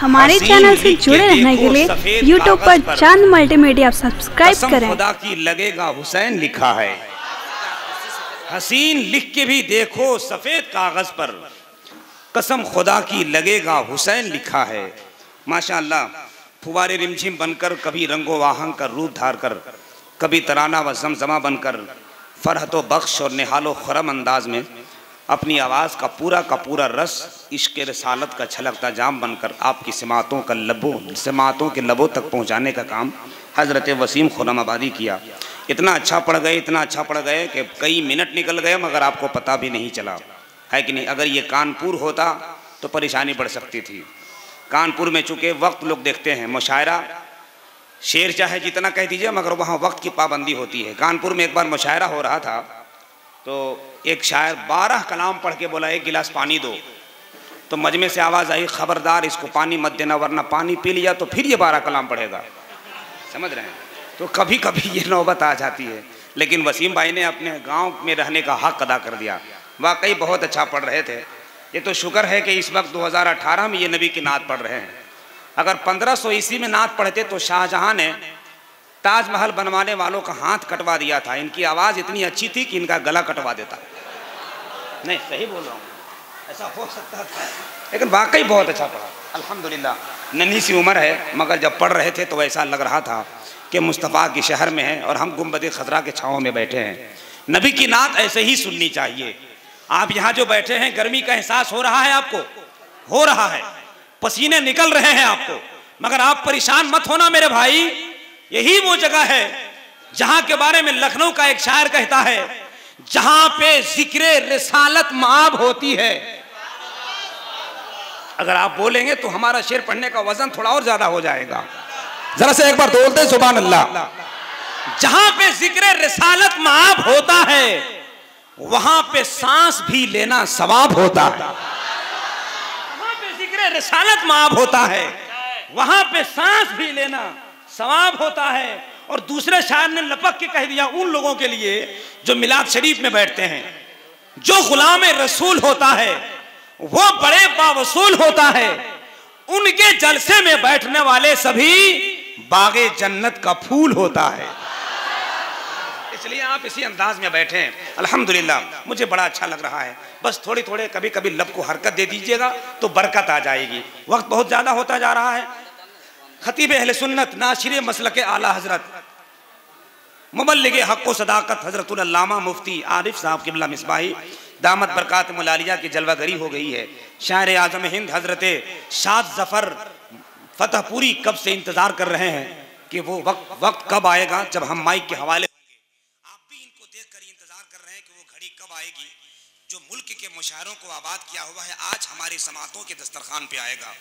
हमारे चैनल से जुड़े रहने के लिए यूट्यूब पर चांद मल्टीमीडिया सब्सक्राइब करें। खुदा की लगेगा हुसैन लिखा है, हसीन लिख के भी देखो सफेद कागज पर, कसम खुदा की लगेगा हुसैन लिखा है। माशाअल्लाह, फुवारे रिमझिम बनकर, कभी रंगो वाहन का रूप धार कर, कभी तराना व जमजमा बनकर, फरहतो बख्श और निहालो खुरम अंदाज में अपनी आवाज़ का पूरा रस इश्क़ रसालत का छलकता जाम बनकर आपकी सिमातों के लबों तक पहुँचाने का काम हज़रत वसीम खुरम आबादी किया। इतना अच्छा पढ़ गए कि कई मिनट निकल गए मगर आपको पता भी नहीं चला, है कि नहीं। अगर ये कानपुर होता तो परेशानी बढ़ सकती थी। कानपुर में चूँकि वक्त लोग देखते हैं, मुशायरा शेर चाहे जितना कह दीजिए मगर वहाँ वक्त की पाबंदी होती है। कानपुर में एक बार मुशायरा हो रहा था तो एक शायर 12 कलाम पढ़ के बोला 1 गिलास पानी दो, तो मजमे से आवाज़ आई ख़बरदार इसको पानी मत देना वरना पानी पी लिया तो फिर ये 12 कलाम पढ़ेगा। समझ रहे हैं? तो कभी कभी ये नौबत आ जाती है, लेकिन वसीम भाई ने अपने गांव में रहने का हक अदा कर दिया। वाकई बहुत अच्छा पढ़ रहे थे। ये तो शुक्र है कि इस वक्त 2018 में ये नबी की नात पढ़ रहे हैं। अगर 1500 ईस्वी में नात पढ़ते तो शाहजहां ने ताजमहल बनवाने वालों का हाथ कटवा दिया था। इनकी आवाज़ इतनी अच्छी थी कि इनका गला कटवा देता। नहीं, सही बोल रहा हूँ, ऐसा हो सकता था, लेकिन वाकई बहुत अच्छा पढ़ा अल्हम्दुलिल्लाह। नन्ही सी उम्र है मगर जब पढ़ रहे थे तो ऐसा लग रहा था कि मुस्तफ़ा के शहर में है और हम गुंबद खजरा के छाँव में बैठे हैं। नबी की नात ऐसे ही सुननी चाहिए। आप यहाँ जो बैठे हैं, गर्मी का एहसास हो रहा है आपको, हो रहा है, पसीने निकल रहे हैं आपको, मगर आप परेशान मत होना मेरे भाई। यही वो जगह है जहां के बारे में लखनऊ का एक शायर कहता है, जहां पे जिक्र रिसालत माब होती है। अगर आप बोलेंगे तो हमारा शेर पढ़ने का वजन थोड़ा और ज्यादा हो जाएगा। जरा से एक बार बोलते हैं सुभान अल्लाह। जहां पे जिक्र रिसालत माब होता है वहां पे सांस भी लेना सवाब होता है। वहां पे जिक्र रिसालत माब होता है, वहां पे सांस भी लेना सवाब होता है। और दूसरे शायर ने लपक के कह दिया उन लोगों के लिए जो मिलाद शरीफ में बैठते हैं, जो गुलाम रसूल होता है वो बड़े बावसूल होता है, उनके जलसे में बैठने वाले सभी बागे जन्नत का फूल होता है। इसलिए आप इसी अंदाज में बैठे हैं अल्हम्दुलिल्लाह। मुझे बड़ा अच्छा लग रहा है। बस थोड़ी कभी कभी लब को हरकत दे दीजिएगा तो बरकत आ जाएगी। वक्त बहुत ज़्यादा होता जा रहा है। खतीब अहले सुन्नत नाशिर मसलक आला हजरत मुबल्लिग हक़ व सदाकत हजरतुल अल्लामा मुफ्ती आरिफ साहब किबला मिसबाही दामत बरकात मुलालिया की जलवागरी हो गई है। शायर आज़म हिंद हजरत शाद ज़फ़र फतहपुरी कब से इंतज़ार कर रहे हैं कि वो वक्त कब आएगा जब हम माइक के हवाले होंगे। आप भी इनको देख कर इंतज़ार कर रहे हैं कि वो घड़ी कब आएगी जो मुल्क के मुशायरों को आबाद किया हुआ है आज हमारी समातों के दस्तरखान पे आएगा।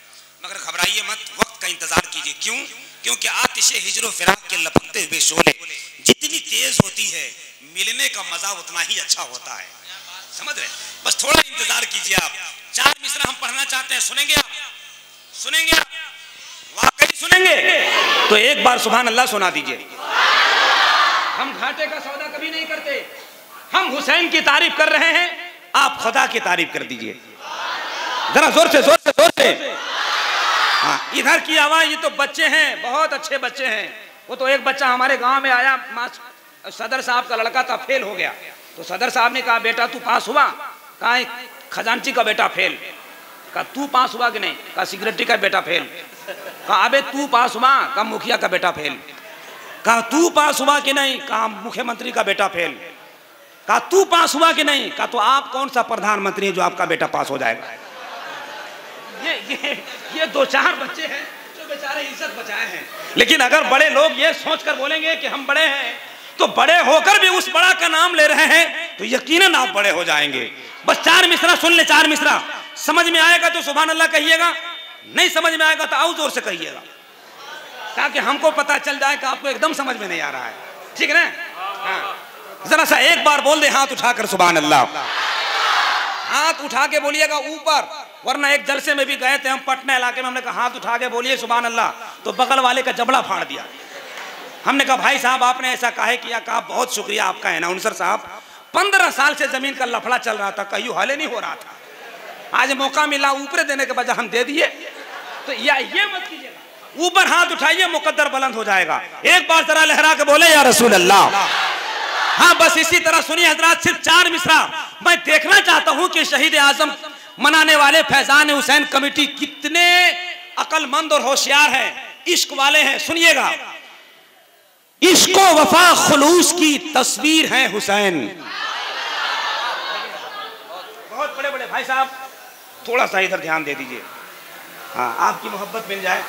मगर घबराइए मत, वक्त का इंतजार कीजिए। क्यों? क्योंकि आतिशे हिजर फिराक के लपकते हुए शोले जितनी तेज होती है मिलने का मजा उतना ही अच्छा होता है। समझ रहे? बस थोड़ा इंतजार कीजिए आप। 4 मिसरा हम पढ़ना चाहते हैं, सुनेंगे आप? सुनेंगे आप? वाकई सुनेंगे? तो एक बार सुभान अल्लाह सुना दीजिए। हम घाटे का सौदा कभी नहीं करते, हम हुसैन की तारीफ कर रहे हैं, आप खुदा की तारीफ कर दीजिए जरा जोर से जोर से जोर से। हाँ, इधर की आवाज। ये तो बच्चे हैं, बहुत अच्छे बच्चे हैं। वो तो एक बच्चा हमारे गांव में आया, सदर साहब का लड़का था, फेल हो गया। तो सदर साहब ने कहा बेटा तू पास हुआ? कहा खजांची का बेटा फेल। कहा तू पास हुआ कि नहीं? कहा सिक्योरिटी का बेटा फेल। कहा अबे तू पास हुआ? कहा मुखिया का बेटा फेल। कहा तू पास हुआ कि नहीं? कहा मुख्यमंत्री का बेटा फेल। कहा तू पास हुआ कि नहीं? कहा तो आप कौन सा प्रधानमंत्री है जो आपका बेटा पास हो जाएगा? ये 2-4 बच्चे हैं जो बेचारे इज्जत बचाए हैं। लेकिन अगर बड़े लोग ये सोचकर बोलेंगे कि हम बड़े हैं तो बड़े होकर भी उस बड़ा का नाम ले रहे हैं तो यकीनन आप बड़े हो जाएंगे। बस 4 मिसरा सुन ले, 4 मिसरा समझ में आएगा तो सुभान अल्लाह कहिएगा, नहीं समझ में आएगा तो आओ जोर से कहिएगा, ताकि हमको पता चल जाए कि आपको एकदम समझ में नहीं आ रहा है। ठीक है ना? हाँ, जरा सा एक बार बोल दे हाथ उठाकर सुभान अल्लाह। हाथ उठा के बोलिएगा ऊपर, वरना एक जलसे में भी गए थे हम पटना इलाके में, हमने कहा हाथ उठा के बोलिए सुभान अल्लाह, तो बगल वाले का जबड़ा फाड़ दिया। हमने कहा भाई साहब आपने ऐसा काहे किया? कहा बहुत शुक्रिया आपका अनाउंसर साहब, 15 साल से जमीन का लफड़ा चल रहा था, कहीं हले नहीं हो रहा था, आज मौका मिला ऊपर देने के बजाय हम दे दिए। तो ये मत कीजिएगा, ऊपर हाथ उठाइए, मुकद्दर बुलंद हो जाएगा। एक बार जरा लहरा के बोले या रसूल अल्लाह। हाँ बस इसी तरह सुनिए हजरात, सिर्फ 4 मिसरा मैं देखना चाहता हूं कि शहीद आजम मनाने वाले फैजान हुसैन कमेटी कितने अक्लमंद और होशियार हैं, इश्क वाले हैं। सुनिएगा, इश्क व वफा खुलूस की तस्वीर है हुसैन। बहुत बड़े बड़े भाई साहब, थोड़ा सा इधर ध्यान दे दीजिए, हाँ आपकी मोहब्बत मिल जाए।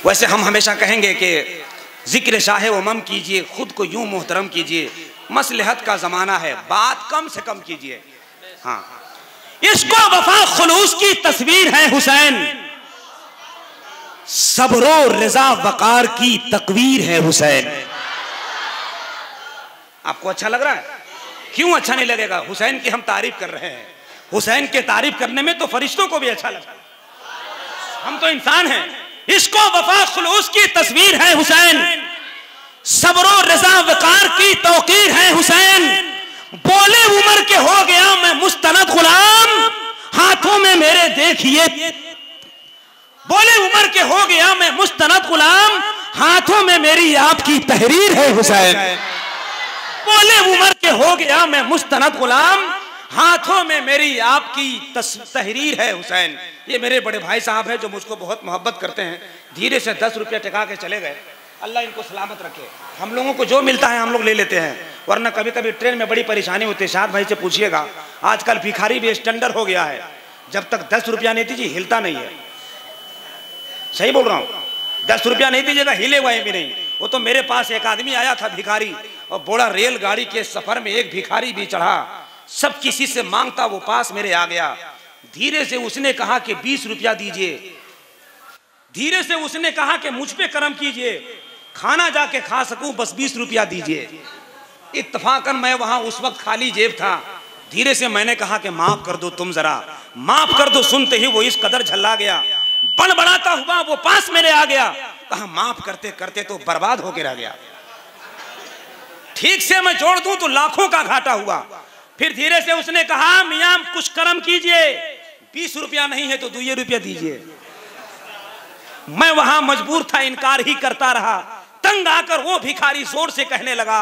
वैसे हम हमेशा कहेंगे कि जिक्र शाहे उमम कीजिए, खुद को यूं मोहतरम कीजिए, मसलहत का जमाना है, बात कम से कम कीजिए। हाँ, इश्क व वफा खुलूस की तस्वीर है हुसैन, सब्रो रिजा वकार की तकवीर है हुसैन। आपको अच्छा लग रहा है? क्यों अच्छा नहीं लगेगा? हुसैन की हम तारीफ कर रहे हैं। हुसैन के तारीफ करने में तो फरिश्तों को भी अच्छा लगता है, हम तो इंसान हैं। इश्क व वफा खुलूस की तस्वीर है हुसैन, सब्रो रिजा वकार की तौकीर है हुसैन। बोले उमर के हो गया मैं मुस्तनद गुलाम, हाथों में मेरे देखिए, बोले उमर के हो गया मैं मुस्तनद गुलाम, हाथों में मेरी आपकी तहरीर है हुसैन। बोले उमर के हो गया मैं मुस्तनद गुलाम, हाथों में मेरी आपकी तहरीर है हुसैन। ये मेरे बड़े भाई साहब हैं जो मुझको बहुत मोहब्बत करते हैं, धीरे से 10 रुपया टिका के चले गए। अल्लाह इनको सलामत रखे। हम लोगों को जो मिलता है हम लोग ले लेते हैं, वरना कभी कभी ट्रेन में बड़ी परेशानी होती है। शाद भाई से पूछिएगा, आजकल भिखारी भी स्टैंडर्ड हो गया है। जब तक 10 रुपया नहीं दीजिए हिलता नहीं है। सही बोल रहा हूँ, 10 रुपया नहीं दीजिएगा हिलेगा भी नहीं। वो तो मेरे पास एक आदमी आया था भिखारी, और बड़ा रेलगाड़ी के सफर में एक भिखारी भी चढ़ा, सब किसी से मांगता, वो पास मेरे आ गया। धीरे से उसने कहा कि 20 रुपया दीजिए। धीरे से उसने कहा कि मुझ पे करम कीजिए, खाना जाके खा सकूं, बस 20 रुपया दीजिए। इत्तफाकन मैं वहां उस वक्त खाली जेब था। धीरे से मैंने कहा कि माफ कर दो, तुम जरा माफ कर दो। सुनते ही वो इस कदर झल्ला गया, बड़बड़ाता हुआ वो पास मेरे आ गया। कहा माफ करते करते तो बर्बाद होकर रह गया, ठीक से मैं जोड़ दूं तो लाखों का घाटा हुआ। फिर धीरे से उसने कहा मियां कुछ करम कीजिए, 20 रुपया नहीं है तो 2 रुपया दीजिए। मैं वहां मजबूर था, इनकार ही करता रहा। तंग आकर वो भिखारी जोर से कहने लगा,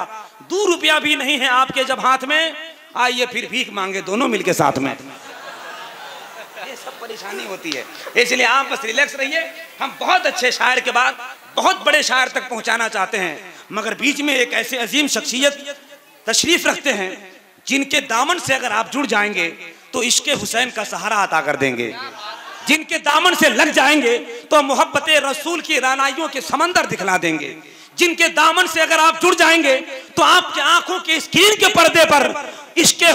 2 रुपया भी नहीं है आपके जब हाथ में, आइए फिर भीख मांगे दोनों मिलके साथ में। ये सब परेशानी होती है, इसलिए आप बस रिलैक्स रहिए। हम बहुत अच्छे शायर के बाद बहुत बड़े शायर तक पहुंचाना चाहते हैं, मगर बीच में एक ऐसे अजीम शख्सियत तशरीफ रखते हैं जिनके दामन से अगर आप जुड़ जाएंगे तो इश्क़े हुसैन का सहारा अता कर देंगे। जिनके दामन से लग जाएंगे तो मोहब्बत रसूल की रानाइयों के समंदर दिखला देंगे। जिनके दामन से अगर आप जुड़ जाएंगे तो आपकी आंखों के स्क्रीन के पर्दे पर इश्क़े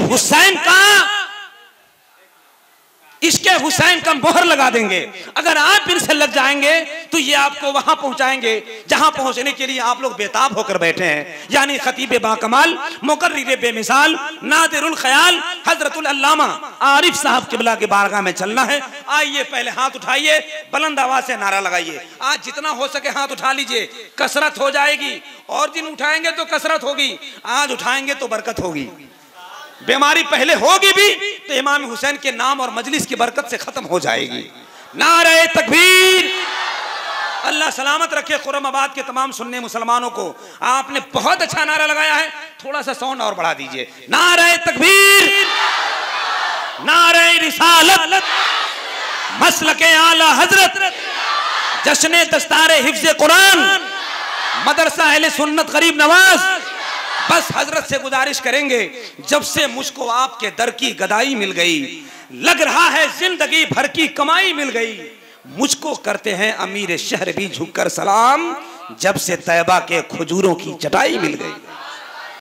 हुसैन का मोहर लगा देंगे। अगर आप इनसे लग जाएंगे तो ये आपको वहां पहुंचाएंगे जहां पहुंचने के लिए आप लोग बेताब होकर बैठे हैं, यानी खतीब बाकमाल, मुकर्रिर बेमिसाल, नादिरुल ख्याल हजरतुल अल्लामा आरिफ साहब किबला के बारगाह में चलना है। आइए पहले हाथ उठाइए, बुलंद आवाज से नारा लगाइए। आज जितना हो सके हाथ उठा लीजिए, कसरत हो जाएगी। और दिन उठाएंगे तो कसरत होगी, आज उठाएंगे तो बरकत होगी। बीमारी पहले होगी भी तो इमाम हुसैन के नाम और मजलिस की बरकत से खत्म हो जाएगी। नारे तकबीर। अल्लाह सलामत रखे खुरमाबाद के तमाम सुन्नी मुसलमानों को। आपने बहुत अच्छा नारा लगाया है, थोड़ा सा साउंड और बढ़ा दीजिए। नारे तकबीर, नारे रिसालत, मसलके आला हजरत, जश्ने दस्तारे हिफ्ज़े कुरान, मदरसा अहले सुन्नत गरीब नवाज। बस हजरत से गुजारिश करेंगे, जब से मुझको आपके दर की गदाई मिल गई, लग रहा है जिंदगी भर की कमाई मिल गई। मुझको करते हैं अमीर शहर भी झुककर सलाम, जब से तैबा के खजूरों की चटाई मिल गई।